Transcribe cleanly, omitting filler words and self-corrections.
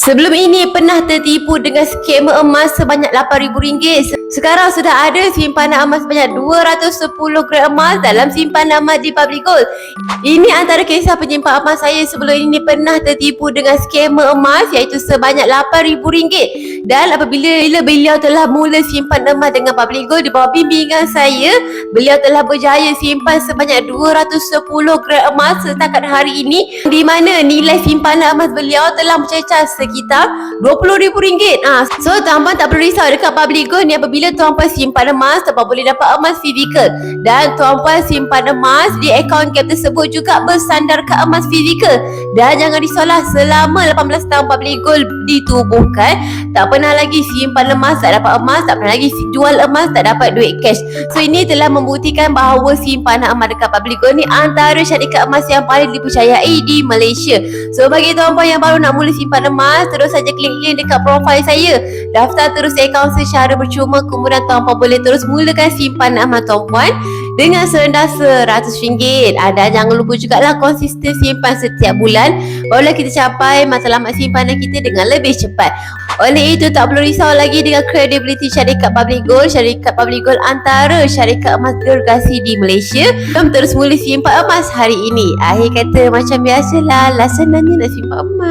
Sebelum ini pernah tertipu dengan skema emas sebanyak RM8,000. Sekarang sudah ada simpanan emas sebanyak 210 gram emas dalam simpanan emas di Public Gold. Ini antara kisah penyimpan emas saya sebelum ini pernah tertipu dengan skema emas iaitu sebanyak RM8,000. Dan apabila beliau telah mula simpan emas dengan Public Gold di bawah bimbingan saya, beliau telah berjaya simpan sebanyak 210 gram emas setakat hari ini, di mana nilai simpanan emas beliau telah mencecah sekitar RM20,000. So tuan-puan tak perlu risau dekat Public Gold ni. Apabila tuan-puan simpan emas, tuan-puan boleh dapat emas fizikal, dan tuan-puan simpan emas di akaun Gap tersebut juga bersandarkan emas fizikal. Dan jangan risaulah, selama 18 tahun Public Gold ditubuhkan, tak pernah lagi simpan emas tak dapat emas, tak pernah lagi jual emas tak dapat duit cash. So ini telah membuktikan bahawa simpanan emas dekat Public Gold ni antara syarikat emas yang paling dipercayai di Malaysia. So bagi tuan-puan yang baru nak mula simpan emas, terus saja klik link dekat profil saya, daftar terus akaun secara percuma, kemudian tuan-puan boleh terus mulakan simpanan emas tuan-puan dengan serendah RM100. Dan jangan lupa juga lah konsisten simpan setiap bulan, barulah kita capai matlamat simpanan kita dengan lebih cepat. Oleh itu tak perlu risau lagi dengan kredibiliti syarikat Public Gold. Syarikat Public Gold antara syarikat emas gergasi di Malaysia. Jom terus mula simpan emas hari ini. Akhir kata macam biasalah, senangnya nak simpan emas.